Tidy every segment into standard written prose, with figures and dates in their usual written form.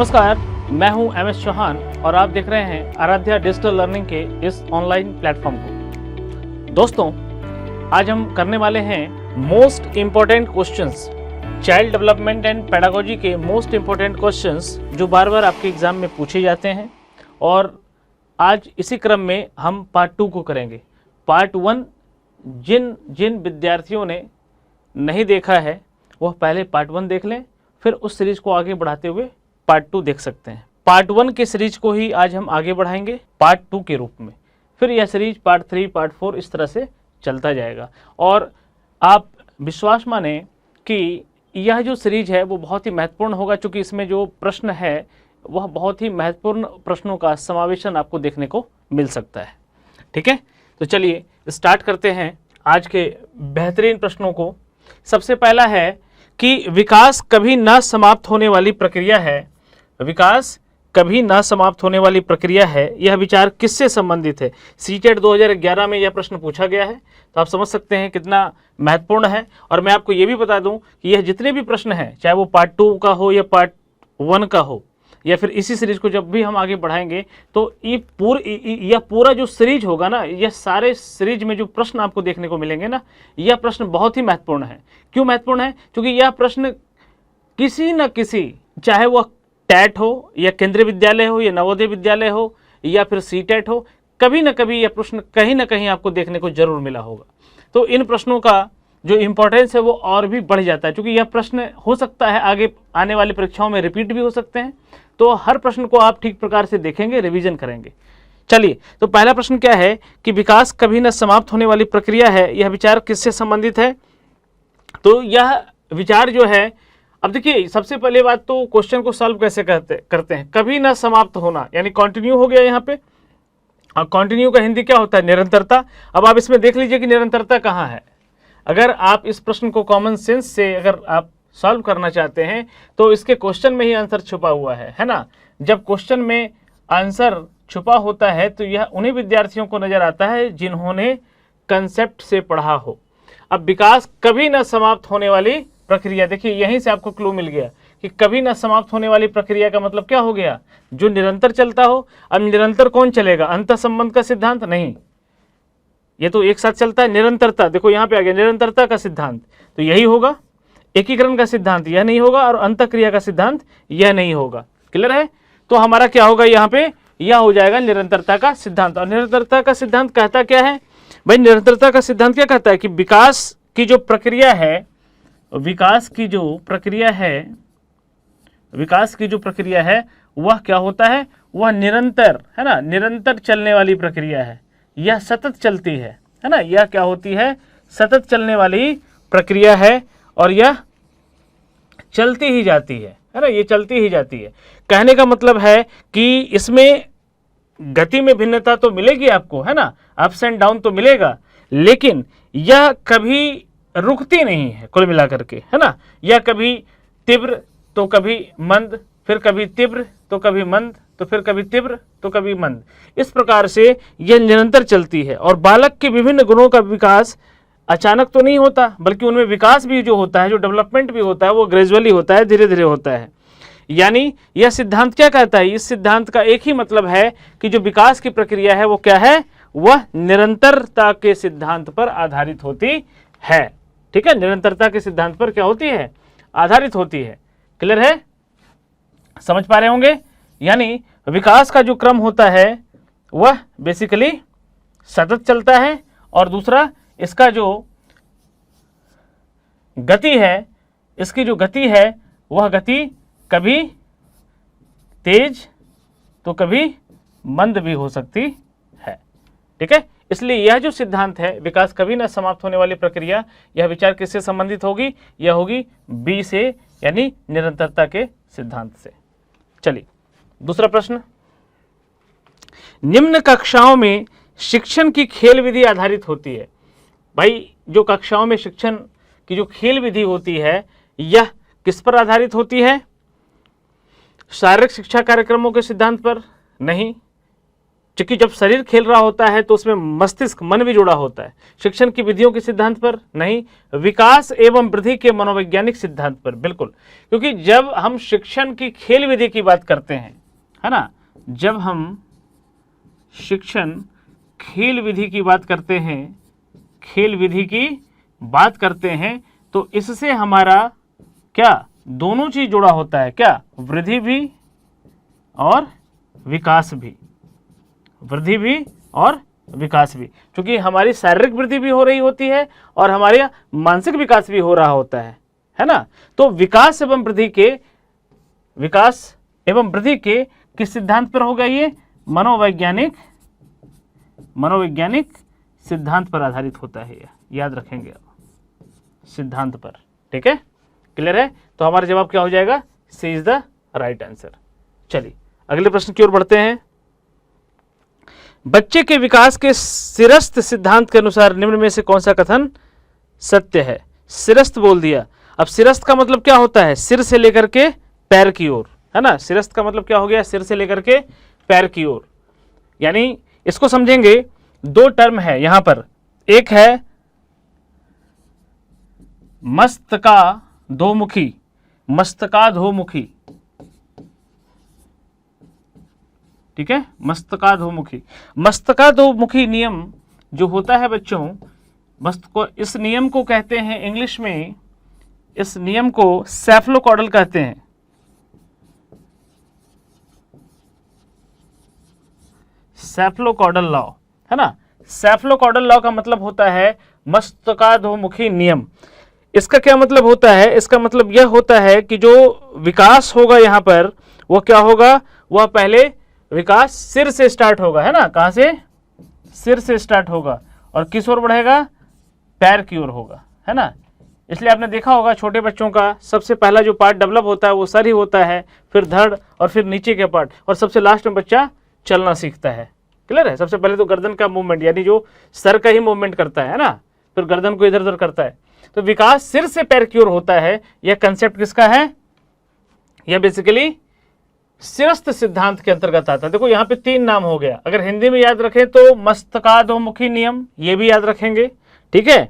नमस्कार, मैं हूं एमएस चौहान और आप देख रहे हैं आराध्या डिजिटल लर्निंग के इस ऑनलाइन प्लेटफॉर्म को। दोस्तों, आज हम करने वाले हैं most important questions, child development and pedagogy के मोस्ट इम्पोर्टेंट क्वेश्चंस जो बार बार आपके एग्जाम में पूछे जाते हैं। और आज इसी क्रम में हम पार्ट 2 को करेंगे। पार्ट 1 जिन विद्यार्थियों ने नहीं देखा है वह पहले पार्ट 1 देख लें, फिर उस सीरीज को आगे बढ़ाते हुए पार्ट 2 देख सकते हैं। पार्ट 1 के सीरीज को ही आज हम आगे बढ़ाएंगे पार्ट 2 के रूप में, फिर यह सीरीज पार्ट 3, पार्ट 4 इस तरह से चलता जाएगा। और आप विश्वास माने कि यह जो सीरीज है वो बहुत ही महत्वपूर्ण होगा, क्योंकि इसमें जो प्रश्न है वह बहुत ही महत्वपूर्ण प्रश्नों का समावेशन आपको देखने को मिल सकता है। ठीक है, तो चलिए स्टार्ट करते हैं आज के बेहतरीन प्रश्नों को। सबसे पहला है कि विकास कभी न समाप्त होने वाली प्रक्रिया है। विकास कभी न समाप्त होने वाली प्रक्रिया है, यह विचार किससे संबंधित है? सीटेट 2011 में यह प्रश्न पूछा गया है, तो आप समझ सकते हैं कितना महत्वपूर्ण है। और मैं आपको यह भी बता दूं कि यह जितने भी प्रश्न हैं, चाहे वो पार्ट 2 का हो या पार्ट 1 का हो, या फिर इसी सीरीज को जब भी हम आगे बढ़ाएंगे, तो यह पूरा जो सीरीज होगा ना, यह सारे सीरीज में जो प्रश्न आपको देखने को मिलेंगे ना, यह प्रश्न बहुत ही महत्वपूर्ण है। क्यों महत्वपूर्ण है? क्योंकि यह प्रश्न किसी न किसी, चाहे वह टैट हो या केंद्रीय विद्यालय हो या नवोदय विद्यालय हो या फिर सीटेट हो, कभी न कभी यह प्रश्न कहीं ना कहीं आपको देखने को जरूर मिला होगा। तो इन प्रश्नों का जो इम्पोर्टेंस है वो और भी बढ़ जाता है, क्योंकि यह प्रश्न हो सकता है आगे आने वाली परीक्षाओं में रिपीट भी हो सकते हैं। तो हर प्रश्न को आप ठीक प्रकार से देखेंगे, रिवीजन करेंगे। चलिए, तो पहला प्रश्न क्या है कि विकास कभी न समाप्त होने वाली प्रक्रिया है, यह विचार किससे संबंधित है? तो यह विचार जो है, अब देखिए सबसे पहले बात तो क्वेश्चन को सॉल्व कैसे करते हैं। कभी न समाप्त होना यानी कंटिन्यू हो गया यहाँ पे, और कंटिन्यू का हिंदी क्या होता है? निरंतरता। अब आप इसमें देख लीजिए कि निरंतरता कहाँ है। अगर आप इस प्रश्न को कॉमन सेंस से अगर आप सॉल्व करना चाहते हैं तो इसके क्वेश्चन में ही आंसर छुपा हुआ है ना। जब क्वेश्चन में आंसर छुपा होता है तो यह उन्हीं विद्यार्थियों को नजर आता है जिन्होंने कंसेप्ट से पढ़ा हो। अब विकास कभी न समाप्त होने वाली प्रक्रिया, देखिए यहीं से आपको क्लू मिल गया कि कभी न समाप्त होने वाली प्रक्रिया का मतलब क्या हो गया? जो निरंतर चलता हो। अब निरंतर कौन चलेगा? अंतः संबंध का सिद्धांत नहीं, ये तो एक साथ चलता है। निरंतरता, देखो यहाँ पे आ गया निरंतरता का सिद्धांत, तो यही होगा। एकीकरण का सिद्धांत यह नहीं होगा, और अंतःक्रिया का सिद्धांत यह नहीं होगा। क्लियर है? तो हमारा क्या होगा यहाँ पे? यह हो जाएगा निरंतरता का सिद्धांत। और निरंतरता का सिद्धांत कहता क्या है भाई? निरंतरता का सिद्धांत क्या कहता है कि विकास की जो प्रक्रिया है, विकास की जो प्रक्रिया है वह क्या होता है? वह निरंतर है ना, निरंतर चलने वाली प्रक्रिया है। यह सतत चलती है ना। यह क्या होती है? सतत चलने वाली प्रक्रिया है, और यह चलती ही जाती है ना। ये चलती ही जाती है। कहने का मतलब है कि इसमें गति में भिन्नता तो मिलेगी आपको, है ना, अप्स एंड डाउन तो मिलेगा, लेकिन यह कभी रुकती नहीं है कुल मिलाकर के, है ना। यह कभी तीव्र तो कभी मंद, फिर कभी तीव्र तो कभी मंद, तो फिर कभी तीव्र तो कभी मंद। इस प्रकार से यह निरंतर चलती है। और बालक के विभिन्न गुणों का विकास अचानक तो नहीं होता, बल्कि उनमें विकास भी जो होता है, जो डेवलपमेंट भी होता है, वो ग्रेजुअली होता है, धीरे धीरे होता है। यानी यह सिद्धांत क्या कहता है? इस सिद्धांत का एक ही मतलब है कि जो विकास की प्रक्रिया है वो क्या है? वह निरंतरता के सिद्धांत पर आधारित होती है। ठीक है, निरंतरता के सिद्धांत पर क्या होती है? आधारित होती है। क्लियर है? समझ पा रहे होंगे? यानी विकास का जो क्रम होता है वह बेसिकली सतत चलता है, और दूसरा इसका जो गति है, इसकी जो गति है वह गति कभी तेज तो कभी मंद भी हो सकती है। ठीक है, इसलिए यह जो सिद्धांत है, विकास कभी न समाप्त होने वाली प्रक्रिया, यह विचार किससे संबंधित होगी? यह होगी बी से, यानी निरंतरता के सिद्धांत से। चलिए दूसरा प्रश्न, निम्न कक्षाओं में शिक्षण की खेल विधि आधारित होती है। भाई, जो कक्षाओं में शिक्षण की जो खेल विधि होती है यह किस पर आधारित होती है? शारीरिक शिक्षा कार्यक्रमों के सिद्धांत पर नहीं, क्योंकि जब शरीर खेल रहा होता है तो उसमें मस्तिष्क मन भी जुड़ा होता है। शिक्षण की विधियों के सिद्धांत पर नहीं, विकास एवं वृद्धि के मनोवैज्ञानिक सिद्धांत पर, बिल्कुल। क्योंकि जब हम शिक्षण की खेल विधि की बात करते हैं, है ना, जब हम शिक्षण खेल विधि की बात करते हैं, खेल विधि की बात करते हैं, तो इससे हमारा क्या दोनों चीज जुड़ा होता है, क्या वृद्धि भी और विकास भी, वृद्धि भी और विकास भी, क्योंकि हमारी शारीरिक वृद्धि भी हो रही होती है और हमारे मानसिक विकास भी हो रहा होता है ना। तो विकास एवं वृद्धि के, विकास एवं वृद्धि के किस सिद्धांत पर होगा ये? मनोवैज्ञानिक सिद्धांत पर आधारित होता है, याद रखेंगे आप, सिद्धांत पर। ठीक है, क्लियर है? तो हमारा जवाब क्या हो जाएगा? सी इज द राइट आंसर। चलिए अगले प्रश्न की ओर बढ़ते हैं। बच्चे के विकास के सिरस्थ सिद्धांत के अनुसार निम्न में से कौन सा कथन सत्य है? सिरस्थ बोल दिया। अब सिरस्थ का मतलब क्या होता है? सिर से लेकर के पैर की ओर, है ना। सिरस्थ का मतलब क्या हो गया? सिर से लेकर के पैर की ओर। यानी इसको समझेंगे, दो टर्म है यहां पर, एक है मस्तकाधोमुखी, मस्तकाधोमुखी, ठीक है, मस्तकाधोमुखी। मस्तकाधोमुखी नियम जो होता है बच्चों, इस नियम को कहते हैं इंग्लिश में, इस नियम को सेफलोकॉडल कहते हैं। सेफलोकॉडल लॉ, है ना। सेफलोकॉडल लॉ का मतलब होता है मस्तकाधोमुखी नियम। इसका क्या मतलब होता है? इसका मतलब यह होता है कि जो विकास होगा यहां पर, वह क्या होगा? वह पहले विकास सिर से स्टार्ट होगा, है ना। कहां से? सिर से स्टार्ट होगा और किस ओर बढ़ेगा? पैर की ओर होगा, है ना। इसलिए आपने देखा होगा छोटे बच्चों का सबसे पहला जो पार्ट डेवलप होता है वो सर ही होता है, फिर धड़ और फिर नीचे के पार्ट, और सबसे लास्ट में बच्चा चलना सीखता है। क्लियर है? सबसे पहले तो गर्दन का मूवमेंट, यानी जो सर का ही मूवमेंट करता है ना, फिर गर्दन को इधर उधर करता है। तो विकास सिर से पैर की ओर होता है। यह कंसेप्ट किसका है? यह बेसिकली सिरस्थ सिद्धांत के अंतर्गत आता है। देखो यहाँ पे तीन नाम हो गया, अगर हिंदी में याद रखें तो मस्तकाधोमुखी नियम, ये भी याद रखेंगे, ठीक है।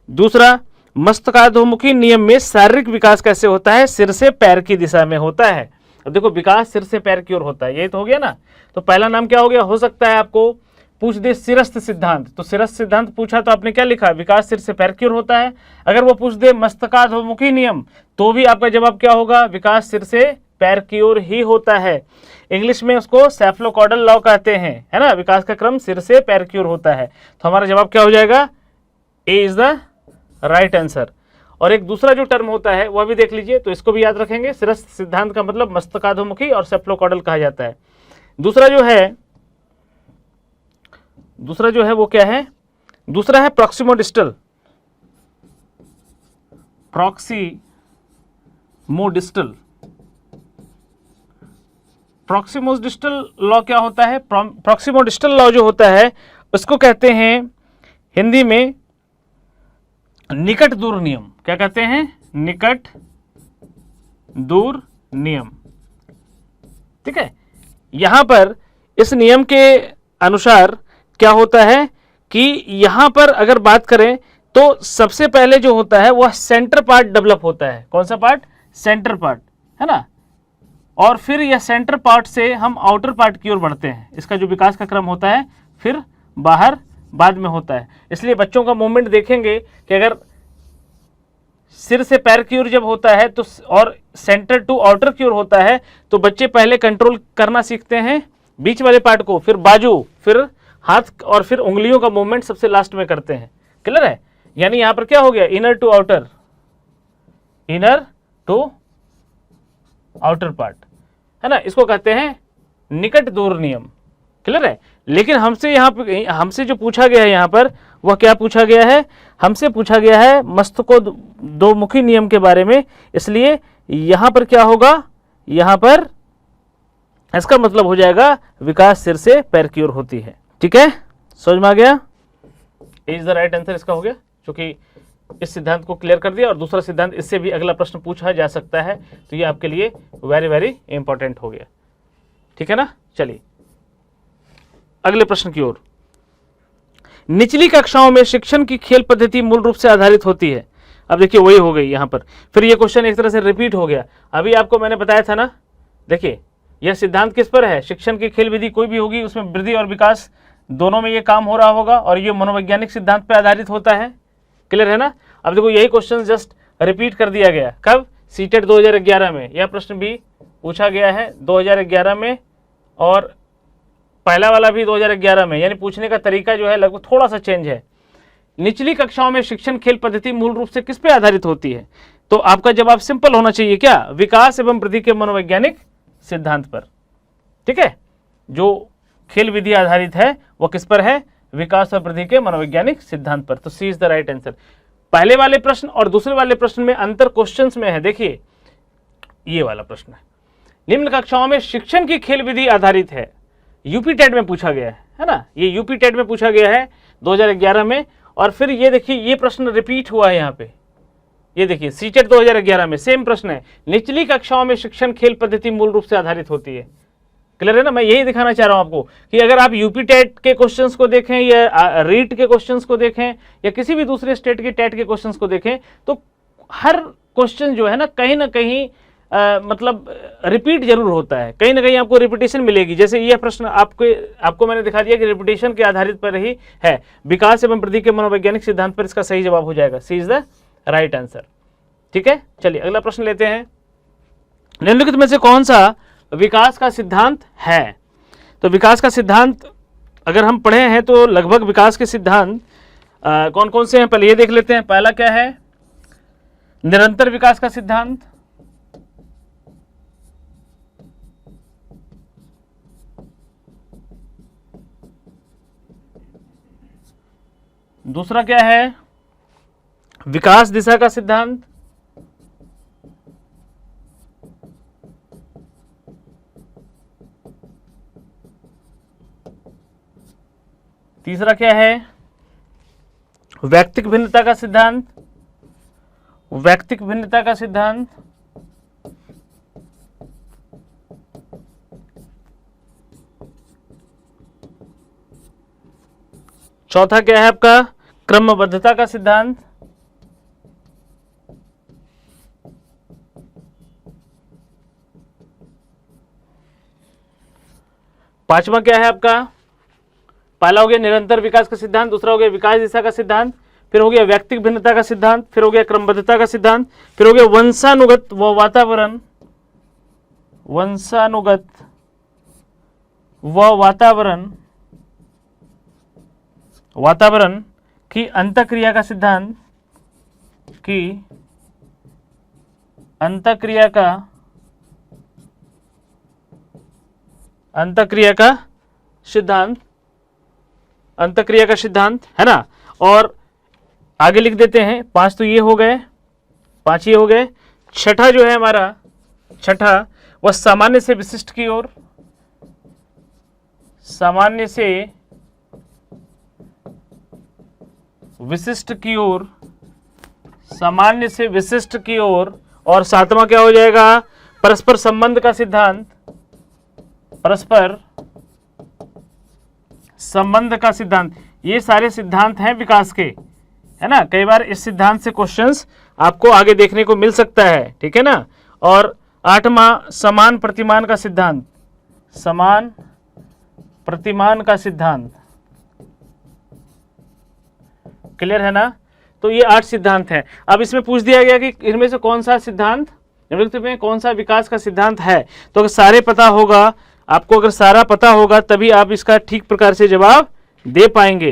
दूसरा, मस्तकाधोमुखी नियम में शारीरिक विकास कैसे होता है? सिर से पैर की दिशा में होता है। अब देखो विकास सिर से पैर की ओर होता है, ये तो हो गया ना। तो पहला नाम क्या हो गया? हो सकता है आपको पूछ दे सिरस्थ सिद्धांत, तो सिरस्थ सिद्धांत पूछा तो आपने क्या लिखा? विकास सिर से पैर की ओर होता है। अगर वो पूछ दे मस्तकाधोमुखी नियम, तो भी आपका जवाब क्या होगा? विकास सिर से पैर की ओर ही होता है। इंग्लिश में उसको सेफलोकॉडल लॉ कहते हैं, है ना। विकास का क्रम सिर से पैर की ओर होता है। तो हमारा जवाब क्या हो जाएगा? ए इज द राइट आंसर। और एक दूसरा जो टर्म होता है वह भी देख लीजिए, तो इसको भी याद रखेंगे। सिरस्थ सिद्धांत का मतलब मस्तकाधोमुखी और सेफलोकॉडल कहा जाता है। दूसरा जो है वो क्या है? दूसरा है प्रॉक्सिमोडिस्टल। प्रॉक्सिमोडिस्टल लॉ क्या होता है? प्रॉक्सिमोडिस्टल लॉ जो होता है उसको कहते हैं हिंदी में निकट दूर नियम। क्या कहते हैं? निकट दूर नियम, ठीक है। यहां पर इस नियम के अनुसार क्या होता है कि यहां पर अगर बात करें तो सबसे पहले जो होता है वह सेंटर पार्ट डेवलप होता है। कौन सा पार्ट? सेंटर पार्ट, है ना। और फिर यह सेंटर पार्ट से हम आउटर पार्ट की ओर बढ़ते हैं। इसका जो विकास का क्रम होता है फिर बाहर बाद में होता है। इसलिए बच्चों का मूवमेंट देखेंगे कि अगर सिर से पैर की ओर जब होता है तो और सेंटर टू आउटर की ओर होता है, तो बच्चे पहले कंट्रोल करना सीखते हैं बीच वाले पार्ट को, फिर बाजू, फिर हाथ और फिर उंगलियों का मूवमेंट सबसे लास्ट में करते हैं। क्लियर है? यानी यहां पर क्या हो गया? Inner to outer, inner to outer part, है ना। इसको कहते हैं निकट दूर नियम। क्लियर है? लेकिन हमसे जो पूछा गया है यहां पर, वह क्या पूछा गया है? हमसे पूछा गया है मस्तकाधोमुखी नियम के बारे में। इसलिए यहां पर क्या होगा? यहां पर इसका मतलब हो जाएगा विकास सिर से पैर की ओर होती है। ठीक है, समझ में आ गया? इज द राइट आंसर इसका हो गया, क्योंकि इस सिद्धांत को क्लियर कर दिया। और दूसरा सिद्धांत, इससे भी अगला प्रश्न पूछा जा सकता है, तो ये आपके लिए वेरी वेरी इंपॉर्टेंट हो गया। ठीक है ना। चलिए अगले प्रश्न की ओर। निचली कक्षाओं में शिक्षण की खेल पद्धति मूल रूप से आधारित होती है। अब देखिए वही हो गई यहां पर, फिर ये क्वेश्चन एक तरह से रिपीट हो गया। अभी आपको मैंने बताया था ना, देखिए यह सिद्धांत किस पर है, शिक्षण की खेल विधि कोई भी होगी उसमें वृद्धि और विकास दोनों में ये काम हो रहा होगा, और ये मनोवैज्ञानिक सिद्धांत पर आधारित होता है। क्लियर है ना। अब देखो यही क्वेश्चन जस्ट रिपीट कर दिया गया, कब, सीटेट 2011 में। यह प्रश्न भी पूछा गया है 2011 में, और पहला वाला भी 2011 में, यानी पूछने का तरीका जो है लगभग थोड़ा सा चेंज है। निचली कक्षाओं में शिक्षण खेल पद्धति मूल रूप से किस पे आधारित होती है, तो आपका जवाब सिंपल होना चाहिए, क्या, विकास एवं वृद्धि के मनोवैज्ञानिक सिद्धांत पर। ठीक है, जो खेल विधि आधारित है वो किस पर है, विकास और वृद्धि के मनोवैज्ञानिक सिद्धांत पर। तो सी इज द राइट आंसर। पहले वाले प्रश्न और दूसरे वाले प्रश्न में अंतर क्वेश्चंस में है। देखिए ये वाला प्रश्न है, निम्न कक्षाओं में शिक्षण की खेल विधि आधारित है, यूपी टेट में पूछा गया है ना, ये यूपी टेट में पूछा गया है 2011 में। और फिर ये देखिए ये प्रश्न रिपीट हुआ है यहाँ पे, ये देखिए सीटेट 2011 में सेम प्रश्न है, निचली कक्षाओं में शिक्षण खेल पद्धति मूल रूप से आधारित होती है। क्लियर है ना। मैं यही दिखाना चाह रहा हूं आपको कि अगर आप यूपी टेट के क्वेश्चंस को देखें या रीट के क्वेश्चंस को देखें या किसी भी दूसरे स्टेट के टेट के क्वेश्चंस को देखें, तो हर क्वेश्चन जो है ना कहीं मतलब रिपीट जरूर होता है, कहीं ना कहीं आपको रिपीटेशन मिलेगी। जैसे यह प्रश्न आपको मैंने दिखा दिया कि रिपीटेशन के आधारित पर ही है, विकास एवं वृद्धि के मनोवैज्ञानिक सिद्धांत पर इसका सही जवाब हो जाएगा, सी इज द राइट आंसर। ठीक है, चलिए अगला प्रश्न लेते हैं। निम्नलिखित में से कौन सा विकास का सिद्धांत है, तो विकास का सिद्धांत अगर हम पढ़े हैं तो लगभग विकास के सिद्धांत कौन कौन से हैं, पहले ये देख लेते हैं। पहला क्या है, निरंतर विकास का सिद्धांत, दूसरा क्या है, विकास दिशा का सिद्धांत, तीसरा क्या है, वैयक्तिक भिन्नता का सिद्धांत, वैयक्तिक भिन्नता का सिद्धांत, चौथा क्या है आपका, क्रमबद्धता का सिद्धांत, पांचवा क्या है आपका, पहला हो गया निरंतर विकास का सिद्धांत, दूसरा हो गया विकास दिशा का सिद्धांत, फिर हो गया व्यक्तिक भिन्नता का सिद्धांत, फिर हो गया क्रमबद्धता का सिद्धांत, फिर हो गया वंशानुगत व वातावरण, वंशानुगत व वातावरण की अंतःक्रिया का सिद्धांत, की अंतःक्रिया का सिद्धांत, अंतःक्रिया का सिद्धांत है ना। और आगे लिख देते हैं, पांच तो ये हो गए, पांच ये हो गए। छठा जो है हमारा, छठा वह सामान्य से विशिष्ट की ओर, सामान्य से विशिष्ट की ओर, सामान्य से विशिष्ट की ओर। और सातवां क्या हो जाएगा, परस्पर संबंध का सिद्धांत, परस्पर संबंध का सिद्धांत। ये सारे सिद्धांत हैं विकास के, है ना। कई बार इस सिद्धांत से क्वेश्चंस आपको आगे देखने को मिल सकता है, ठीक है ना। और आठवां समान प्रतिमान का सिद्धांत, समान प्रतिमान का सिद्धांत। क्लियर है ना। तो ये 8 सिद्धांत हैं। अब इसमें पूछ दिया गया कि इनमें से कौन सा सिद्धांत, निम्नलिखित में कौन सा विकास का सिद्धांत है। तो अगर सारे पता होगा आपको, अगर सारा पता होगा तभी आप इसका ठीक प्रकार से जवाब दे पाएंगे।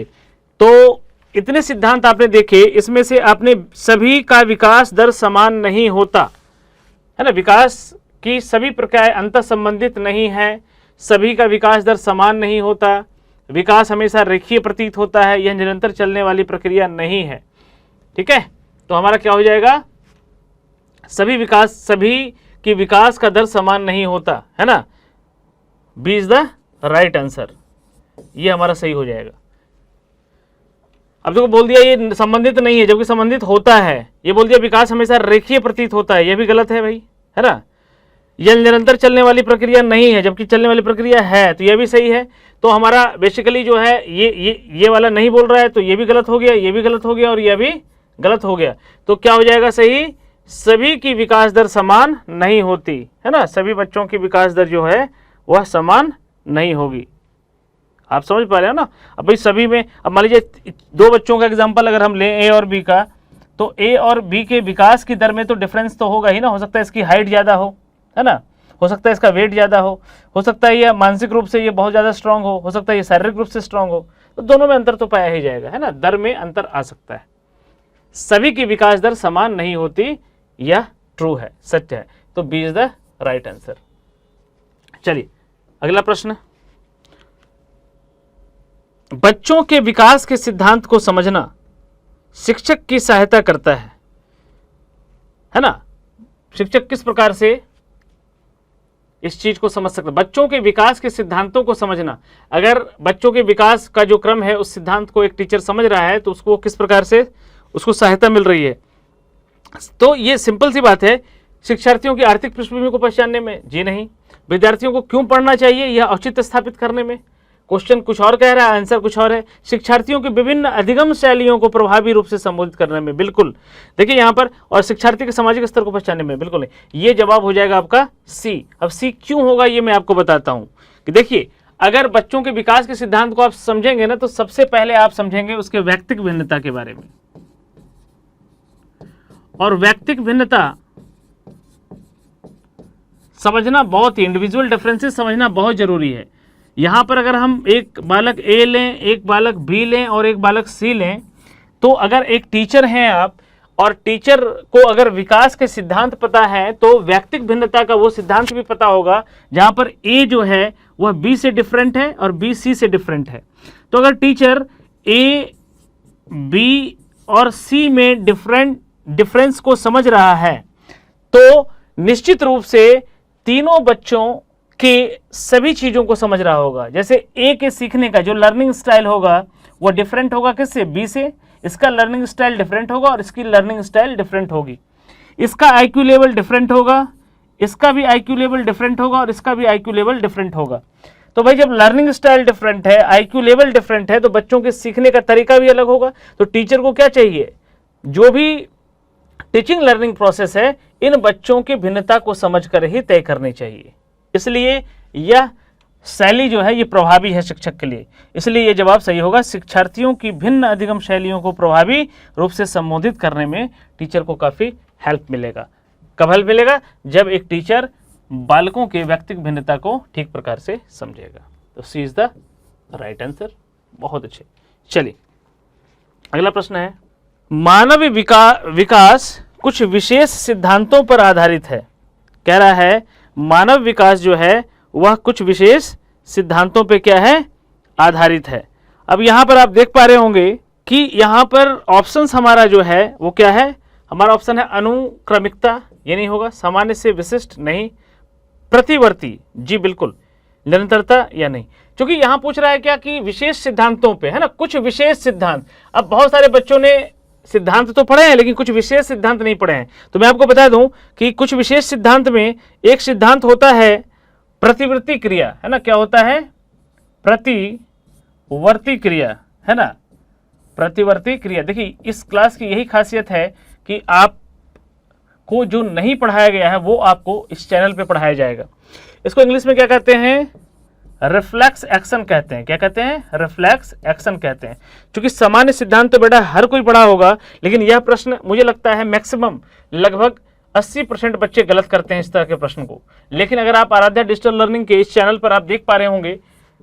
तो इतने सिद्धांत आपने देखे, इसमें से आपने सभी का विकास दर समान नहीं होता, है ना। विकास की सभी प्रक्रियाएं अंतर संबंधित नहीं है, सभी का विकास दर समान नहीं होता, विकास हमेशा रेखीय प्रतीत होता है, यह निरंतर चलने वाली प्रक्रिया नहीं है। ठीक है, तो हमारा क्या हो जाएगा, सभी की विकास का दर समान नहीं होता, है ना। B is the right answer, ये हमारा सही हो जाएगा। अब देखो बोल दिया ये संबंधित नहीं है, जबकि संबंधित होता है। ये बोल दिया विकास हमेशा रेखीय प्रतीत होता है, ये भी गलत है भाई, है ना। यह निरंतर चलने वाली प्रक्रिया नहीं है, जबकि चलने वाली प्रक्रिया है, तो यह भी सही है। तो हमारा बेसिकली जो है ये वाला नहीं बोल रहा है, तो ये भी गलत हो गया, ये भी गलत हो गया और यह भी गलत हो गया। तो क्या हो जाएगा सही? सभी की विकास दर समान नहीं होती है ना, सभी बच्चों की विकास दर जो है वह समान नहीं होगी। आप समझ पा रहे हो ना। अब भाई सभी में, अब मान लीजिए दो बच्चों का एग्जांपल अगर हम लें ए और बी का, तो ए और बी के विकास की दर में तो डिफरेंस तो होगा ही ना। हो सकता है इसकी हाइट ज़्यादा है ना, हो सकता है इसका वेट ज़्यादा हो सकता है ये मानसिक रूप से ये बहुत ज़्यादा स्ट्रांग हो सकता है ये शारीरिक रूप से स्ट्रांग हो, तो दोनों में अंतर तो पाया ही जाएगा है ना, दर में अंतर आ सकता है। सभी की विकास दर समान नहीं होती, यह ट्रू है, सत्य है। तो B is the right answer. चलिए अगला प्रश्न, बच्चों के विकास के सिद्धांत को समझना शिक्षक की सहायता करता है ना। शिक्षक किस प्रकार से इस चीज को समझ सकते हैं? बच्चों के विकास के सिद्धांतों को समझना, अगर बच्चों के विकास का जो क्रम है उस सिद्धांत को एक टीचर समझ रहा है तो उसको किस प्रकार से उसको सहायता मिल रही है। तो ये सिंपल सी बात है, शिक्षार्थियों की आर्थिक पृष्ठभूमि को पहचानने में, जी नहीं। विद्यार्थियों को क्यों पढ़ना चाहिए, यह औचित्य स्थापित करने में। क्वेश्चन कुछ और कह रहा है, आंसर कुछ और है। शिक्षार्थियों की विभिन्न अधिगम शैलियों को प्रभावी रूप से संबोधित करने में, बिल्कुल। देखिए यहाँ पर, और शिक्षार्थी के सामाजिक स्तर को पहचानने में, बिल्कुल नहीं। ये जवाब हो जाएगा आपका सी। अब सी क्यों होगा ये मैं आपको बताता हूँ कि देखिए, अगर बच्चों के विकास के सिद्धांत को आप समझेंगे ना, तो सबसे पहले आप समझेंगे उसके व्यक्तिक भिन्नता के बारे में। और व्यक्तिक भिन्नता समझना बहुत ही, इंडिविजुअल डिफरेंसेस समझना बहुत जरूरी है। यहां पर अगर हम एक बालक ए लें, एक बालक बी लें और एक बालक सी लें, तो अगर एक टीचर हैं आप और टीचर को अगर विकास के सिद्धांत पता है तो व्यक्तिक भिन्नता का वो सिद्धांत भी पता होगा, जहां पर ए जो है वह बी से डिफरेंट है और बी सी से डिफरेंट है। तो अगर टीचर ए बी और सी में डिफरेंस को समझ रहा है तो निश्चित रूप से तीनों बच्चों के सभी चीजों को समझ रहा होगा। जैसे ए के सीखने का जो लर्निंग स्टाइल होगा वो डिफरेंट होगा किससे, बी से। इसका लर्निंग स्टाइल डिफरेंट होगा और इसकी लर्निंग स्टाइल डिफरेंट होगी। इसका आईक्यू लेवल डिफरेंट होगा, इसका भी आईक्यू लेवल डिफरेंट होगा और इसका भी आईक्यू लेवल डिफरेंट होगा। तो भाई जब लर्निंग स्टाइल डिफरेंट है, आईक्यू लेवल डिफरेंट है, तो बच्चों के सीखने का तरीका भी अलग होगा। तो टीचर को क्या चाहिए, जो भी टीचिंग लर्निंग प्रोसेस है इन बच्चों की भिन्नता को समझकर ही तय करनी चाहिए। इसलिए यह शैली जो है ये प्रभावी है शिक्षक के लिए। इसलिए यह जवाब सही होगा, शिक्षार्थियों की भिन्न अधिगम शैलियों को प्रभावी रूप से संबोधित करने में टीचर को काफी हेल्प मिलेगा। कब हेल्प मिलेगा, जब एक टीचर बालकों के व्यक्तिगत भिन्नता को ठीक प्रकार से समझेगा। तो सी इज द राइट आंसर। बहुत अच्छे। चलिए अगला प्रश्न है, मानव विकास कुछ विशेष सिद्धांतों पर आधारित है। कह रहा है मानव विकास जो है वह कुछ विशेष सिद्धांतों पे क्या है, आधारित है। अब यहां पर आप देख पा रहे होंगे कि यहां पर ऑप्शंस हमारा जो है वो क्या है, हमारा ऑप्शन है अनुक्रमिकता, ये नहीं होगा। सामान्य से विशिष्ट नहीं। प्रतिवर्ती, जी बिल्कुल। निरंतरता या नहीं, क्योंकि यहां पूछ रहा है क्या कि विशेष सिद्धांतों पे है ना, कुछ विशेष सिद्धांत। अब बहुत सारे बच्चों ने सिद्धांत तो पढ़े हैं लेकिन कुछ विशेष सिद्धांत नहीं पढ़े हैं। तो मैं आपको बता दूं कि कुछ विशेष सिद्धांत में एक सिद्धांत होता है प्रतिवर्ती क्रिया, है ना। क्या होता है, प्रतिवर्ती क्रिया, है ना, प्रतिवर्ती क्रिया। देखिए इस क्लास की यही खासियत है कि आपको जो नहीं पढ़ाया गया है वो आपको इस चैनल पे पढ़ाया जाएगा। इसको इंग्लिश में क्या कहते हैं, रिफ्लेक्स एक्शन कहते हैं। क्या कहते हैं, रिफ्लेक्स एक्शन कहते हैं। क्योंकि सामान्य सिद्धांत तो बेटा हर कोई पढ़ा होगा, लेकिन यह प्रश्न मुझे लगता है मैक्सिमम लगभग 80% बच्चे गलत करते हैं इस तरह के प्रश्न को। लेकिन अगर आप आराध्या डिजिटल लर्निंग के इस चैनल पर आप देख पा रहे होंगे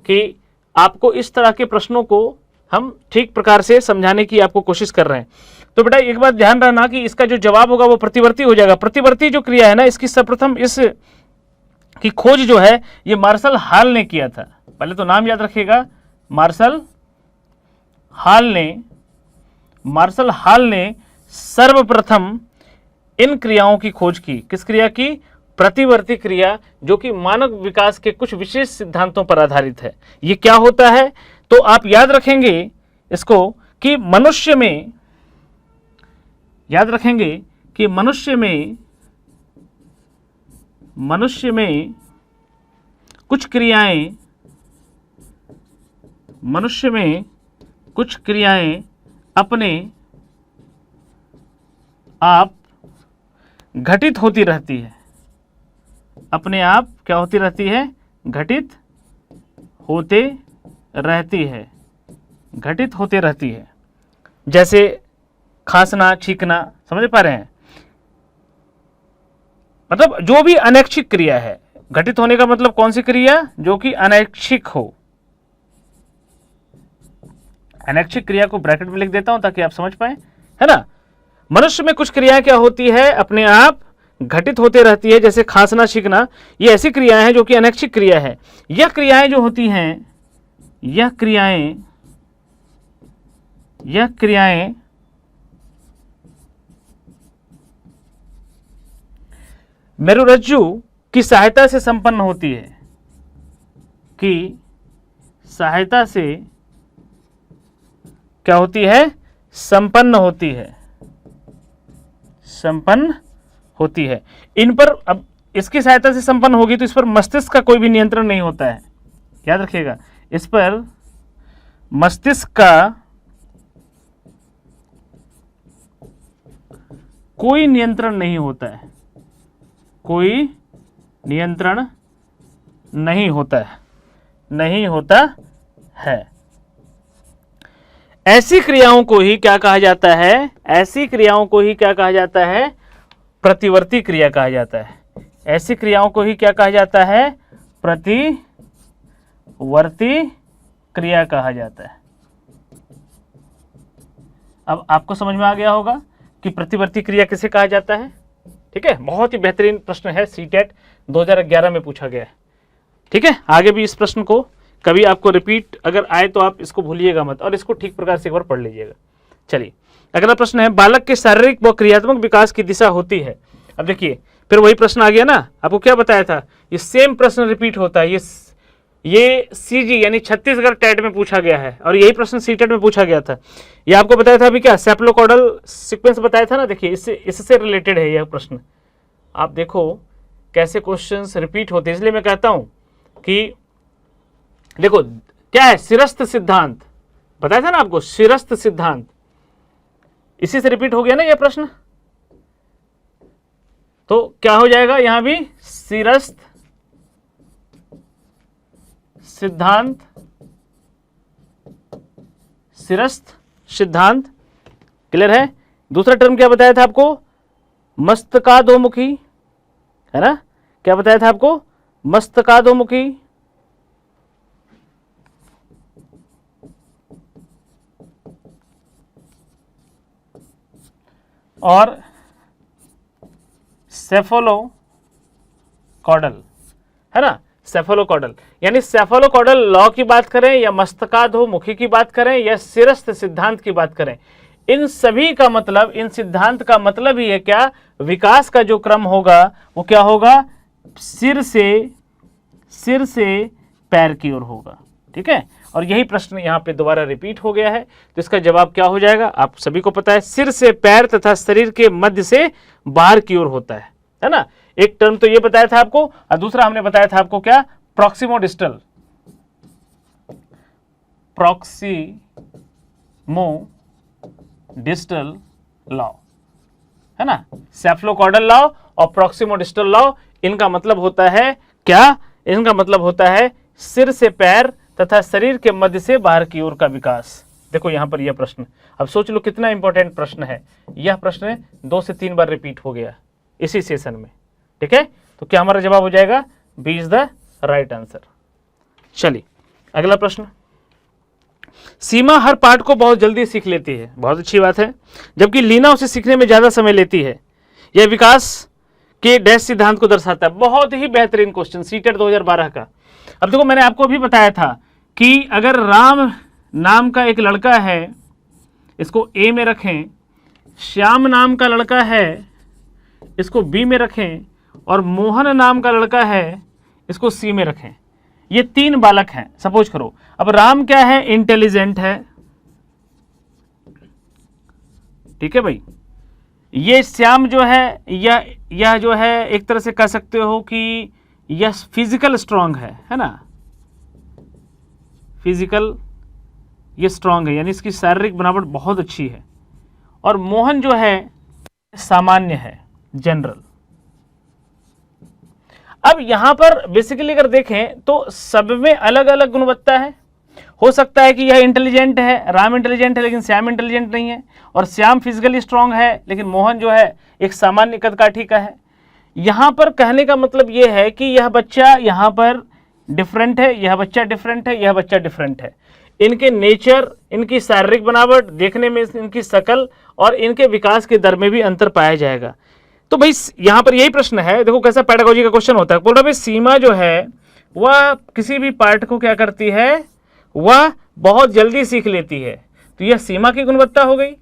कि आपको इस तरह के प्रश्नों को हम ठीक प्रकार से समझाने की आपको कोशिश कर रहे हैं। तो बेटा एक बात ध्यान रखना कि इसका जो जवाब होगा वो प्रतिवर्ती हो जाएगा। प्रतिवर्ती जो क्रिया है ना, इसकी सर्वप्रथम इस की खोज जो है ये मार्शल हॉल ने किया था। पहले तो नाम याद रखिएगा, मार्शल हॉल ने सर्वप्रथम इन क्रियाओं की खोज की। किस क्रिया की, प्रतिवर्ती क्रिया, जो कि मानव विकास के कुछ विशेष सिद्धांतों पर आधारित है। ये क्या होता है, तो आप याद रखेंगे इसको कि मनुष्य में, याद रखेंगे कि मनुष्य में मनुष्य में कुछ क्रियाएं अपने आप घटित होती रहती है। अपने आप क्या होती रहती है? घटित होते रहती है, घटित होते रहती है। जैसे खांसना, छींकना, समझ पा रहे हैं? मतलब जो भी अनैच्छिक क्रिया है, घटित होने का मतलब कौन सी क्रिया? जो कि अनैच्छिक हो। अनैच्छिक क्रिया को ब्रैकेट में लिख देता हूं ताकि आप समझ पाए, है ना। मनुष्य में कुछ क्रियाएं क्या होती है? अपने आप घटित होते रहती है। जैसे खांसना, छींकना, ये ऐसी क्रियाएं हैं जो कि अनैच्छिक क्रिया है। यह क्रियाएं जो होती हैं, यह क्रियाएं मेरुरज्जु की सहायता से संपन्न होती है, की सहायता से क्या होती है? संपन्न होती है, संपन्न होती है। इन पर, अब इसकी सहायता से संपन्न होगी तो इस पर मस्तिष्क का कोई भी नियंत्रण नहीं होता है, याद रखिएगा। इस पर मस्तिष्क का कोई नियंत्रण नहीं होता है, कोई नियंत्रण नहीं होता है। ऐसी क्रियाओं को ही क्या कहा जाता है? ऐसी क्रियाओं को ही क्या कहा जाता है? प्रतिवर्ती क्रिया कहा जाता है। ऐसी क्रियाओं को ही क्या कहा जाता है? प्रतिवर्ती क्रिया कहा जाता है। अब आपको समझ में आ गया होगा कि प्रतिवर्ती क्रिया किसे कहा जाता है। ठीक है, बहुत ही बेहतरीन प्रश्न है, सीटेट 2011 में पूछा गया है। ठीक है, आगे भी इस प्रश्न को कभी आपको रिपीट अगर आए तो आप इसको भूलिएगा मत और इसको ठीक प्रकार से एक बार पढ़ लीजिएगा। चलिए, अगला प्रश्न है, बालक के शारीरिक व क्रियात्मक विकास की दिशा होती है। अब देखिए, फिर वही प्रश्न आ गया ना। आपको क्या बताया था? ये सेम प्रश्न रिपीट होता है। ये सीजी यानी छत्तीसगढ़ टेट में पूछा गया है और यही प्रश्न सीटेट में पूछा गया था। ये आपको बताया था अभी क्या? सेप्लोकॉडल सीक्वेंस बताया था ना। देखिए, इससे रिलेटेड है यह प्रश्न। आप देखो कैसे क्वेश्चंस रिपीट होते हैं। इसलिए मैं कहता हूं कि देखो क्या है, शिरस्त्र सिद्धांत बताया था ना आपको, शिरस्त्र सिद्धांत, इसी से रिपीट हो गया ना यह प्रश्न। तो क्या हो जाएगा यहां भी? शिरस्त्र सिद्धांत, शिरस्त्र सिद्धांत। क्लियर है? दूसरा टर्म क्या बताया था आपको? मस्तकाधोमुखी, है ना। क्या बताया था आपको? मस्तकाधोमुखी। और सेफोलोकॉडल, है ना। सेफोलोकॉडल यानी सेफोलोकॉडल लॉ की बात करें या मस्तकाधोमुखी की बात करें या शिरस्त्र सिद्धांत की बात करें, इन सभी का मतलब, इन सिद्धांत का मतलब ही है क्या? विकास का जो क्रम होगा वो क्या होगा? सिर से पैर की ओर होगा। ठीक है, और यही प्रश्न यहाँ पे दोबारा रिपीट हो गया है। तो इसका जवाब क्या हो जाएगा? आप सभी को पता है, सिर से पैर तथा शरीर के मध्य से बाहर की ओर होता है ना। एक टर्म तो ये बताया था आपको और दूसरा हमने बताया था आपको क्या? प्रॉक्सिमोडिस्टल लॉ, है ना। सेफ्लोकॉडल लॉ और प्रॉक्सिमोडिस्टल लॉ, इनका मतलब होता है क्या? इनका मतलब होता है सिर से पैर तथा शरीर के मध्य से बाहर की ओर का विकास। देखो यहां पर यह प्रश्न, अब सोच लो कितना इंपॉर्टेंट प्रश्न है। यह प्रश्न 2 से 3 बार रिपीट हो गया इसी सेशन में। ठीक है, तो क्या हमारा जवाब हो जाएगा? B is the right answer. चलिए अगला प्रश्न, सीमा हर पाठ को बहुत जल्दी सीख लेती है, बहुत अच्छी बात है, जबकि लीना उसे सीखने में ज्यादा समय लेती है। यह विकास के डैश सिद्धांत को दर्शाता है। बहुत ही बेहतरीन क्वेश्चन, सीटेट 2012 का। अब देखो मैंने आपको भी बताया था कि अगर राम नाम का एक लड़का है, इसको ए में रखें, श्याम नाम का लड़का है, इसको बी में रखें, और मोहन नाम का लड़का है, इसको सी में रखें। ये 3 बालक हैं, सपोज करो। अब राम क्या है? इंटेलिजेंट है, ठीक है भाई, ये श्याम जो है यह जो है एक तरह से कह सकते हो कि यह फिजिकल स्ट्रांग है ना, फिजिकल ये स्ट्रांग है, यानी इसकी शारीरिक बनावट बहुत अच्छी है। और मोहन जो है सामान्य है, जनरल। अब यहां पर बेसिकली अगर देखें तो सब में अलग अलग गुणवत्ता है। हो सकता है कि यह इंटेलिजेंट है, राम इंटेलिजेंट है लेकिन श्याम इंटेलिजेंट नहीं है, और श्याम फिजिकली स्ट्रांग है लेकिन मोहन जो है एक सामान्य कद काठी का है। यहां पर कहने का मतलब यह है कि यह बच्चा यहां पर डिफरेंट है, यह बच्चा डिफरेंट है, यह बच्चा डिफरेंट है। इनके नेचर, इनकी शारीरिक बनावट, देखने में इनकी शकल और इनके विकास के दर में भी अंतर पाया जाएगा। तो भाई यहां पर यही प्रश्न है, देखो कैसा पेडागोजी का क्वेश्चन होता है। बोल रहा भाई सीमा जो है वह किसी भी पाठ को क्या करती है, वह बहुत जल्दी सीख लेती है, तो यह सीमा की गुणवत्ता हो गई।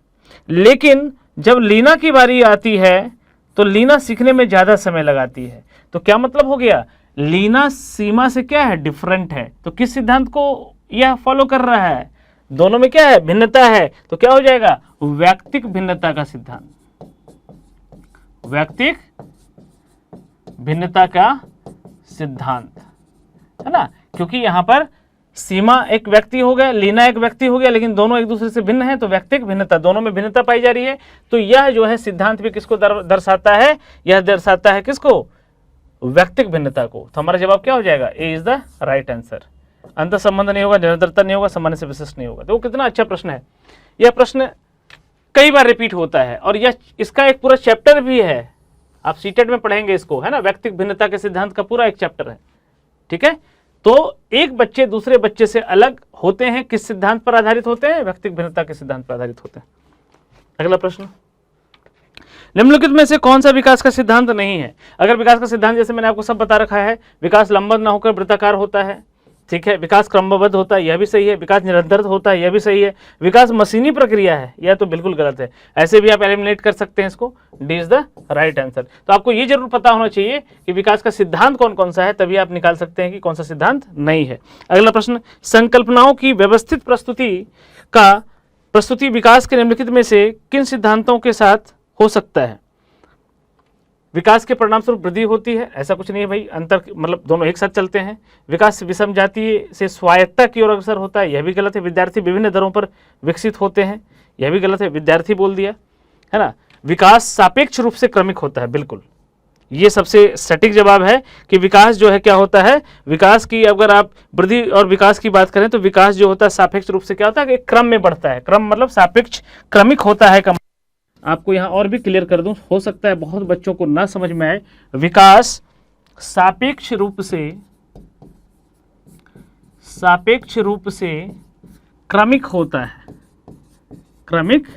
लेकिन जब लीना की बारी आती है तो लीना सीखने में ज्यादा समय लगाती है। तो क्या मतलब हो गया, लीना सीमा से क्या है, डिफरेंट है। तो किस सिद्धांत को यह फॉलो कर रहा है, दोनों में क्या है, भिन्नता है। तो क्या हो जाएगा, वैयक्तिक भिन्नता का सिद्धांत, वैयक्तिक भिन्नता का सिद्धांत, है ना। क्योंकि यहां पर सीमा एक व्यक्ति हो गया, लीना एक व्यक्ति हो गया, लेकिन दोनों एक दूसरे से भिन्न है, तो वैयक्तिक भिन्नता, दोनों में भिन्नता पाई जा रही है। तो यह जो है सिद्धांत भी किसको दर्शाता है, यह दर्शाता है किसको, वैयक्तिक भिन्नता को। तो हमारा जवाब क्या हो जाएगा, ए इज द राइट आंसर। अंतर संबंध नहीं होगा, निरंतरता नहीं होगा, सामान्य से विशिष्ट नहीं होगा। तो कितना अच्छा प्रश्न है। यह प्रश्न कई बार रिपीट होता है और यह इसका एक पूरा चैप्टर भी है, आप सीटेट में पढ़ेंगे इसको, है ना। वैयक्तिक भिन्नता के सिद्धांत का पूरा एक चैप्टर है, ठीक है। तो एक बच्चे दूसरे बच्चे से अलग होते हैं, किस सिद्धांत पर आधारित होते हैं, वैयक्तिक भिन्नता के सिद्धांत पर आधारित होते हैं। अगला प्रश्न, निम्नलिखित में से कौन सा विकास का सिद्धांत नहीं है। अगर विकास का सिद्धांत जैसे मैंने आपको सब बता रखा है, विकास लंबवत न होकर वृत्ताकार होता है, ठीक है। विकास क्रमबद्ध होता है, यह भी सही है। विकास निरंतर होता है, यह भी सही है। विकास मशीनी प्रक्रिया है, यह तो बिल्कुल गलत है। ऐसे भी आप एलिमिनेट कर सकते हैं इसको, D is the right answer. तो आपको ये जरूर पता होना चाहिए कि विकास का सिद्धांत कौन कौन सा है, तभी आप निकाल सकते हैं कि कौन सा सिद्धांत नहीं है। अगला प्रश्न, संकल्पनाओं की व्यवस्थित प्रस्तुति विकास के निम्नलिखित में से किन सिद्धांतों के साथ हो सकता है। विकास के परिणाम स्वरूप वृद्धि होती है, ऐसा कुछ नहीं है भाई, अंतर मतलब दोनों एक साथ चलते हैं। विकास विषम जाति से स्वायत्तता की ओर अग्रसर होता है, यह भी गलत है। विद्यार्थी विभिन्न दरों पर विकसित होते हैं, यह भी गलत है, विद्यार्थी बोल दिया, है ना। विकास सापेक्ष रूप से क्रमिक होता है, बिल्कुल ये सबसे सटीक जवाब है कि विकास जो है क्या होता है, विकास की अगर आप वृद्धि और विकास की बात करें तो विकास जो होता है सापेक्ष रूप से क्या होता है, कि क्रम में बढ़ता है। क्रम मतलब सापेक्ष क्रमिक होता है। आपको यहां और भी क्लियर कर दूं, हो सकता है बहुत बच्चों को ना समझ में आए। विकास सापेक्ष रूप से क्रमिक होता है। क्रमिक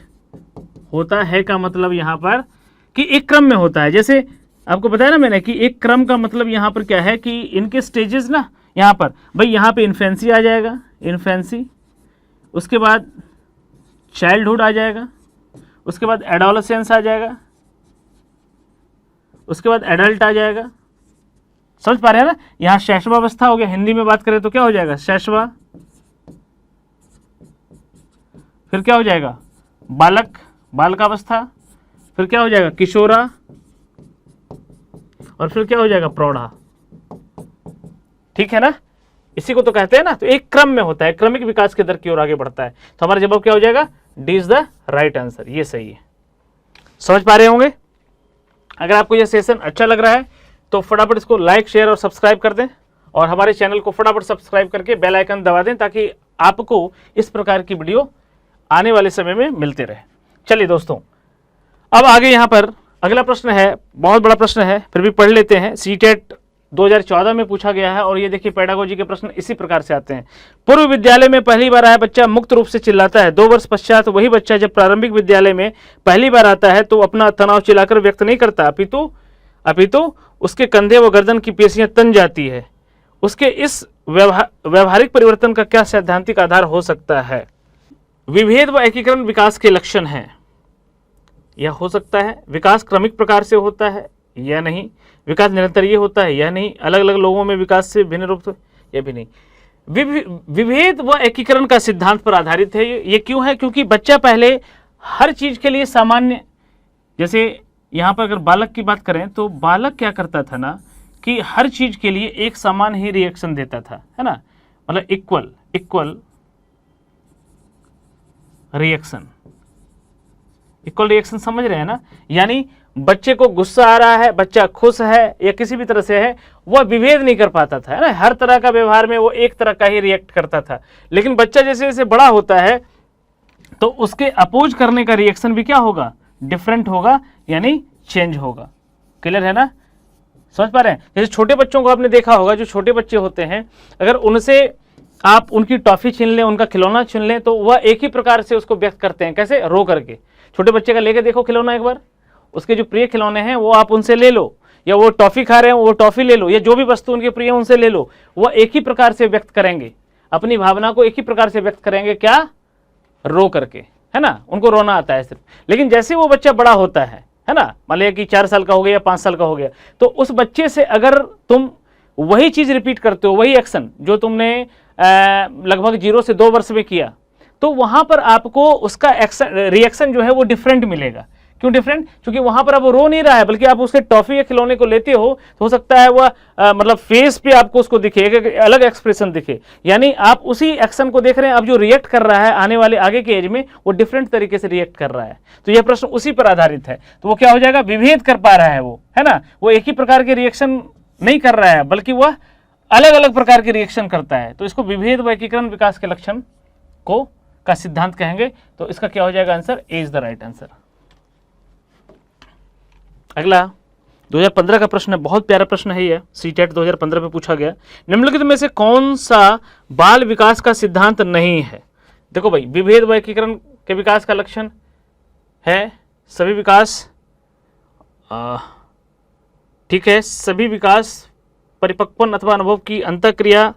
होता है का मतलब यहां पर कि एक क्रम में होता है। जैसे आपको बताया ना मैंने कि एक क्रम का मतलब यहां पर क्या है कि इनके स्टेजेस ना, यहां पर भाई यहां पे इन्फेंसी आ जाएगा, इन्फेंसी, उसके बाद चाइल्डहुड आ जाएगा, उसके बाद एडोलेसेंस आ जाएगा, उसके बाद एडल्ट आ जाएगा। समझ पा रहे हैं ना। यहां शैशवावस्था हो गया, हिंदी में बात करें तो क्या हो जाएगा, शैशवा। फिर क्या हो जाएगा, बालकावस्था। फिर क्या हो जाएगा, किशोरा। और फिर क्या हो जाएगा, प्रौढ़ा। ठीक है ना, इसी को तो कहते हैं ना। तो एक क्रम में होता है, क्रमिक विकास के दर की ओर आगे बढ़ता है। तो हमारा जवाब क्या हो जाएगा, D is the right answer, ये सही है। समझ पा रहे होंगे। अगर आपको यह सेशन अच्छा लग रहा है तो फटाफट इसको लाइक, शेयर और सब्सक्राइब कर दें, और हमारे चैनल को फटाफट सब्सक्राइब करके बेल आइकन दबा दें, ताकि आपको इस प्रकार की वीडियो आने वाले समय में मिलते रहे। चलिए दोस्तों, अब आगे यहाँ पर अगला प्रश्न है, बहुत बड़ा प्रश्न है, फिर भी पढ़ लेते हैं। सीटेट 2014 में पूछा गया है, और ये देखिए पेडागोजी के प्रश्न इसी प्रकार से आते हैं। पूर्व विद्यालय में पहली बार आया बच्चा मुक्त रूप से चिल्लाता है। 2 वर्ष पश्चात वही बच्चा जब प्रारंभिक विद्यालय में पहली बार आता है तो अपना तनाव चिल्लाकर व्यक्त नहीं करता, अपितु उसके कंधे व गर्दन की पेशियां तन जाती है। उसके इस व्यवहारिक परिवर्तन का क्या सैद्धांतिक आधार हो सकता है। विभेद व एकीकरण विकास के लक्षण हैं, यह हो सकता है। विकास क्रमिक प्रकार से होता है, यह नहीं। विकास निरंतर ये होता है, यह नहीं। अलग अलग लोगों में विकास से भिन्न रूप से, यह भी नहीं। विभेद व एकीकरण का सिद्धांत पर आधारित है। ये क्यों है, क्योंकि बच्चा पहले हर चीज के लिए सामान्य जैसे यहाँ पर अगर बालक की बात करें तो बालक क्या करता था ना कि हर चीज के लिए एक समान ही रिएक्शन देता था, है ना, मतलब इक्वल रिएक्शन। इक्वल रिएक्शन समझ रहे हैं ना, यानी बच्चे को गुस्सा आ रहा है, बच्चा खुश है या किसी भी तरह से है, वह विभेद नहीं कर पाता था, है ना, हर तरह का व्यवहार में वो एक तरह का ही रिएक्ट करता था। लेकिन बच्चा जैसे जैसे बड़ा होता है तो उसके अपोज करने का रिएक्शन भी क्या होगा, डिफरेंट होगा, यानी चेंज होगा। क्लियर है ना, समझ पा रहे हैं। जैसे छोटे बच्चों को आपने देखा होगा, जो छोटे बच्चे होते हैं अगर उनसे आप उनकी टॉफी छीन लें, उनका खिलौना छीन लें, तो वह एक ही प्रकार से उसको व्यक्त करते हैं। कैसे, रो करके। छोटे बच्चे का लेके देखो खिलौना एक बार, उसके जो प्रिय खिलौने हैं वो आप उनसे ले लो, या वो टॉफी खा रहे हैं वो टॉफी ले लो, या जो भी वस्तु उनके प्रिय उनसे ले लो, वह एक ही प्रकार से व्यक्त करेंगे अपनी भावना को, एक ही प्रकार से व्यक्त करेंगे, क्या, रो करके, है ना, उनको रोना आता है सिर्फ। लेकिन जैसे वो बच्चा बड़ा होता है ना, मान लिया कि 4 साल का हो गया या 5 साल का हो गया, तो उस बच्चे से अगर तुम वही चीज रिपीट करते हो, वही एक्शन जो तुमने लगभग 0 से 2 वर्ष में किया, तो वहां पर आपको उसका एक्शन रिएक्शन जो है वो डिफरेंट मिलेगा। क्यों डिफरेंट, क्योंकि वहां पर अब वो रो नहीं रहा है, बल्कि आप उसके टॉफी या खिलौने को लेते हो तो हो सकता है वह मतलब फेस पे आपको उसको दिखे, एक अलग एक्सप्रेशन दिखे, यानी आप उसी एक्शन को देख रहे हैं, अब जो रिएक्ट कर रहा है आने वाले आगे के एज में वो डिफरेंट तरीके से रिएक्ट कर रहा है। तो यह प्रश्न उसी पर आधारित है। तो वो क्या हो जाएगा, विभेद कर पा रहा है वो, है ना, वो एक ही प्रकार के रिएक्शन नहीं कर रहा है, बल्कि वह अलग अलग प्रकार के रिएक्शन करता है। तो इसको विभेद व एकीकरण विकास के लक्षण को का सिद्धांत कहेंगे। तो इसका क्या हो जाएगा answer, A is the right answer. अगला 2015 का प्रश्न है, बहुत प्यारा प्रश्न है ये, सीटेट 2015 में पूछा गया। निम्नलिखित में से कौन सा बाल विकास का सिद्धांत नहीं है। देखो भाई, विभेद व एकीकरण के विकास का लक्षण है सभी विकास, ठीक है, सभी विकास परिपक्वन अथवा अनुभव की अंतःक्रिया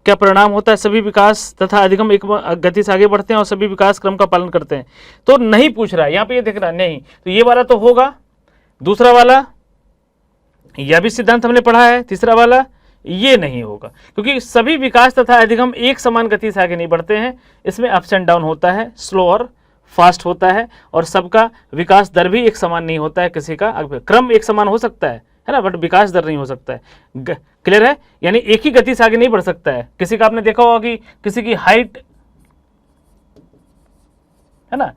क्या परिणाम होता है, सभी विकास तथा अधिगम एक गति से आगे बढ़ते हैं और सभी विकास क्रम का पालन करते हैं। तो नहीं पूछ रहा है यहाँ पे, ये देख रहा नहीं, तो ये वाला तो होगा, दूसरा वाला यह भी सिद्धांत हमने पढ़ा है, तीसरा वाला ये नहीं होगा, क्योंकि सभी विकास तथा अधिगम एक समान गति से आगे नहीं बढ़ते हैं, इसमें अप्स एंड डाउन होता है, स्लो और फास्ट होता है, और सबका विकास दर भी एक समान नहीं होता है, किसी का क्रम एक समान हो सकता है ना, बट विकास दर नहीं हो सकता है। क्लियर है, यानी एक ही गति से आगे नहीं बढ़ सकता है। किसी का आपने देखा होगा कि किसी की हाइट, है ना,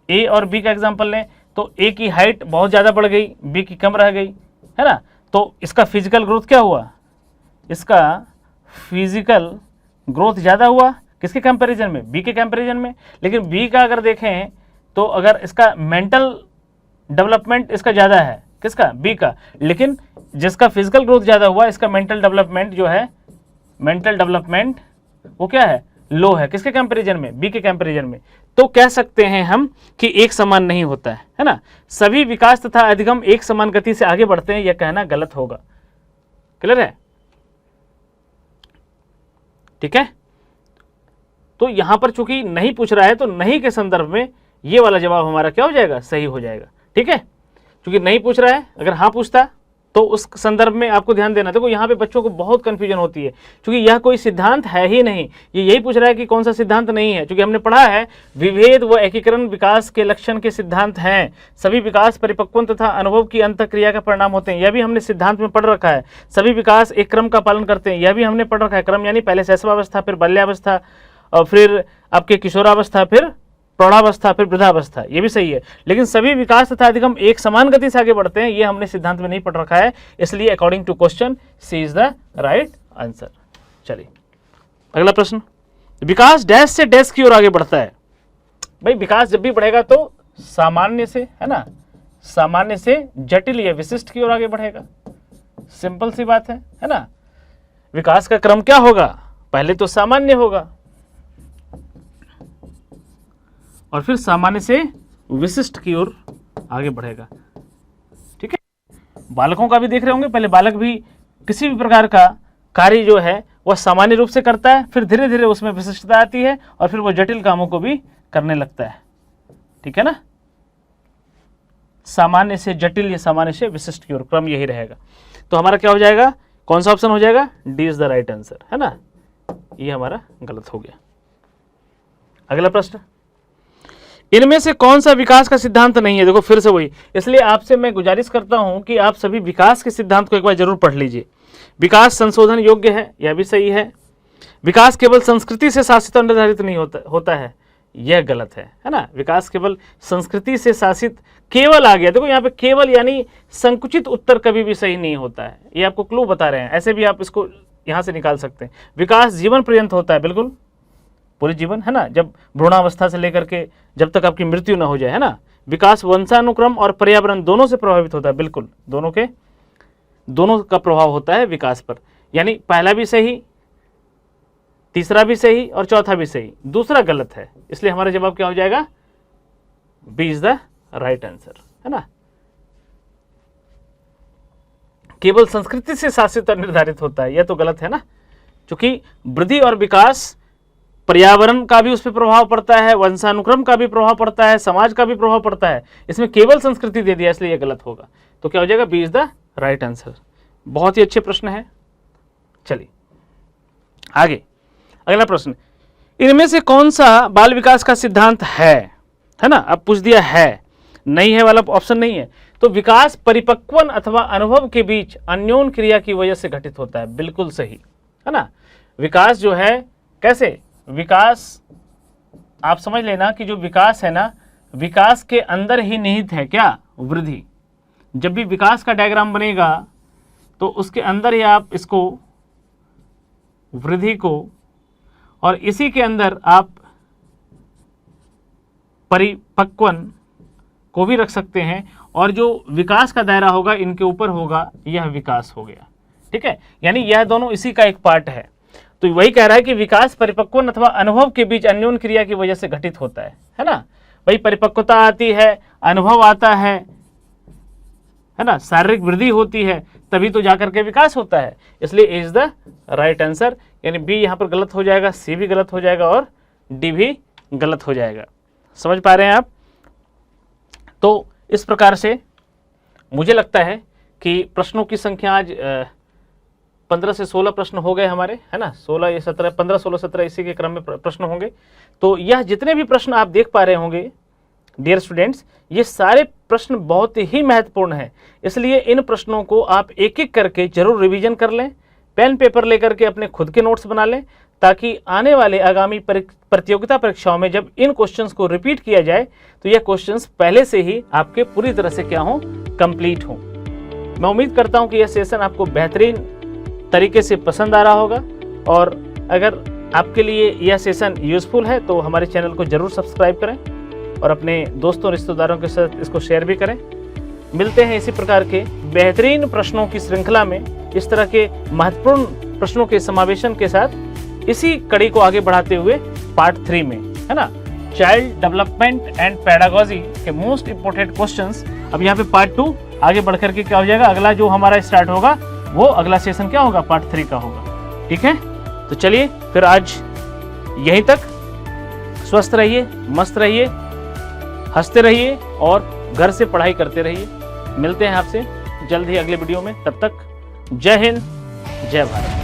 ए और बी का एग्जांपल लें तो ए की हाइट बहुत ज़्यादा बढ़ गई, बी की कम रह गई, है ना, तो इसका फिजिकल ग्रोथ क्या हुआ, इसका फिजिकल ग्रोथ ज़्यादा हुआ किसके कंपैरिजन में, बी के कंपैरिजन में। लेकिन बी का अगर देखें तो अगर इसका मेंटल डेवलपमेंट इसका ज़्यादा है, किसका, बी का, लेकिन जिसका फिजिकल ग्रोथ ज़्यादा हुआ इसका मेंटल डेवलपमेंट जो है, मेंटल डेवलपमेंट वो क्या है, लो है, किसके कंपैरिजन में, बी के कंपैरिजन में। तो कह सकते हैं हम कि एक समान नहीं होता है ना, सभी विकास तथा अधिगम एक समान गति से आगे बढ़ते हैं, यह कहना गलत होगा। क्लियर है, ठीक है। तो यहां पर चूंकि नहीं पूछ रहा है तो नहीं के संदर्भ में ये वाला जवाब हमारा क्या हो जाएगा, सही हो जाएगा, ठीक है। क्योंकि नहीं पूछ रहा है, अगर हाँ पूछता तो उस संदर्भ में आपको ध्यान देना। देखो यहाँ पे बच्चों को बहुत कंफ्यूजन होती है, क्योंकि यह कोई सिद्धांत है ही नहीं, ये यही पूछ रहा है कि कौन सा सिद्धांत नहीं है। क्योंकि हमने पढ़ा है विभेद व एकीकरण विकास के लक्षण के सिद्धांत हैं, सभी विकास परिपक्वन तथा अनुभव की अंतःक्रिया का परिणाम होते हैं, यह भी हमने सिद्धांत में पढ़ रखा है। सभी विकास एक क्रम का पालन करते हैं, यह भी हमने पढ़ रखा है। क्रम यानी पहले शैशवावस्था, फिर बाल्यावस्था, और फिर आपके किशोरावस्था, फिर प्रौढ़ावस्था, फिर वृद्धावस्था, ये भी सही है। लेकिन सभी विकास तथा अधिगम एक समान गति से आगे बढ़ते हैं, ये हमने सिद्धांत में नहीं पढ़ रखा है, इसलिए according to question C is the right answer. चलिए अगला प्रश्न, विकास डैश से डैश की ओर आगे बढ़ता है। भाई विकास जब भी बढ़ेगा तो सामान्य से, है ना, सामान्य से जटिल या विशिष्ट की ओर आगे बढ़ेगा, सिंपल सी बात है ना। विकास का क्रम क्या होगा, पहले तो सामान्य होगा और फिर सामान्य से विशिष्ट की ओर आगे बढ़ेगा, ठीक है। बालकों का भी देख रहे होंगे, पहले बालक भी किसी भी प्रकार का कार्य जो है वह सामान्य रूप से करता है, फिर धीरे धीरे उसमें विशिष्टता आती है और फिर वो जटिल कामों को भी करने लगता है, ठीक है ना। सामान्य से जटिल या सामान्य से विशिष्ट की ओर, क्रम यही रहेगा। तो हमारा क्या हो जाएगा, कौन सा ऑप्शन हो जाएगा, D is the right answer, है ना। ये हमारा गलत हो गया। अगला प्रश्न, इनमें से कौन सा विकास का सिद्धांत नहीं है? देखो फिर से वही, इसलिए आपसे मैं गुजारिश करता हूं कि आप सभी विकास के सिद्धांत को एक बार जरूर पढ़ लीजिए। विकास संशोधन योग्य है, यह भी सही है। विकास केवल संस्कृति से शासित और निर्धारित नहीं होता है, यह गलत है ना। विकास केवल संस्कृति से शासित, केवल आ गया, देखो यहाँ पे केवल यानी संकुचित उत्तर कभी भी सही नहीं होता है, ये आपको क्लू बता रहे हैं, ऐसे भी आप इसको यहाँ से निकाल सकते हैं। विकास जीवन पर्यंत होता है, बिल्कुल पूरे जीवन, है ना, जब भ्रूणावस्था से लेकर के जब तक आपकी मृत्यु न हो जाए, है ना। विकास वंशानुक्रम और पर्यावरण दोनों से प्रभावित होता है, बिल्कुल दोनों का प्रभाव होता है विकास पर, यानी पहला भी सही, तीसरा भी सही और चौथा भी सही, दूसरा गलत है, इसलिए हमारा जवाब क्या हो जाएगा? B is the right answer, है ना। केवल संस्कृति से शासित और निर्धारित होता है, यह तो गलत है ना, क्योंकि वृद्धि और विकास पर्यावरण का भी उस पर प्रभाव पड़ता है, वंशानुक्रम का भी प्रभाव पड़ता है, समाज का भी प्रभाव पड़ता है, इसमें केवल संस्कृति दे दिया, इसलिए यह गलत होगा। तो क्या हो जाएगा? B is the right answer. बहुत ही अच्छे प्रश्न है। चलिए आगे, अगला प्रश्न, इनमें से कौन सा बाल विकास का सिद्धांत है ना। अब पूछ दिया है, नहीं है वाला ऑप्शन नहीं है। तो विकास परिपक्वन अथवा अनुभव के बीच अन्योन क्रिया की वजह से घटित होता है, बिल्कुल सही, है ना। विकास जो है कैसे, विकास आप समझ लेना कि जो विकास है ना, विकास के अंदर ही निहित है क्या? वृद्धि। जब भी विकास का डायग्राम बनेगा तो उसके अंदर ही आप इसको वृद्धि को, और इसी के अंदर आप परिपक्वन को भी रख सकते हैं, और जो विकास का दायरा होगा इनके ऊपर होगा, यह विकास हो गया, ठीक है। यानी यह दोनों इसी का एक पार्ट है। तो वही कह रहा है कि विकास परिपक्वन अथवा अनुभव के बीच अन्योन क्रिया की वजह से घटित होता है ना। वही परिपक्वता आती है, अनुभव आता है ना, शारीरिक वृद्धि होती है, तभी तो जाकर के विकास होता है, इसलिए ए इज द राइट आंसर। यानी बी यहाँ पर गलत हो जाएगा, सी भी गलत हो जाएगा और डी भी गलत हो जाएगा। समझ पा रहे हैं आप? तो इस प्रकार से मुझे लगता है कि प्रश्नों की संख्या आज 15 से 16 प्रश्न हो गए हमारे, है ना। 16 या 17, 15, 16, 17 इसी के क्रम में प्रश्न होंगे। तो यह जितने भी प्रश्न आप देख पा रहे होंगे डियर स्टूडेंट्स, ये सारे प्रश्न बहुत ही महत्वपूर्ण हैं, इसलिए इन प्रश्नों को आप एक एक करके जरूर रिवीजन कर लें, पेन पेपर लेकर के अपने खुद के नोट्स बना लें, ताकि आने वाले आगामी प्रतियोगिता परीक्षाओं में जब इन क्वेश्चंस को रिपीट किया जाए तो यह क्वेश्चंस पहले से ही आपके पूरी तरह से क्या हो, कंप्लीट हो। मैं उम्मीद करता हूं कि यह सेशन आपको बेहतरीन तरीके से पसंद आ रहा होगा, और अगर आपके लिए यह सेशन यूजफुल है तो हमारे चैनल को जरूर सब्सक्राइब करें और अपने दोस्तों रिश्तेदारों के साथ इसको शेयर भी करें। मिलते हैं इसी प्रकार के बेहतरीन प्रश्नों की श्रृंखला में, इस तरह के महत्वपूर्ण प्रश्नों के समावेशन के साथ, इसी कड़ी को आगे बढ़ाते हुए पार्ट 3 में, है ना, चाइल्ड डेवलपमेंट एंड पेडागोजी के मोस्ट इंपोर्टेंट क्वेश्चंस। अब यहाँ पे पार्ट 2 आगे बढ़कर के क्या हो जाएगा, अगला जो हमारा स्टार्ट होगा वो अगला सेशन क्या होगा, पार्ट 3 का होगा, ठीक है। तो चलिए फिर आज यहीं तक, स्वस्थ रहिए, मस्त रहिए, हंसते रहिए और घर से पढ़ाई करते रहिए। मिलते हैं आपसे जल्द ही अगले वीडियो में, तब तक जय हिंद, जय भारत।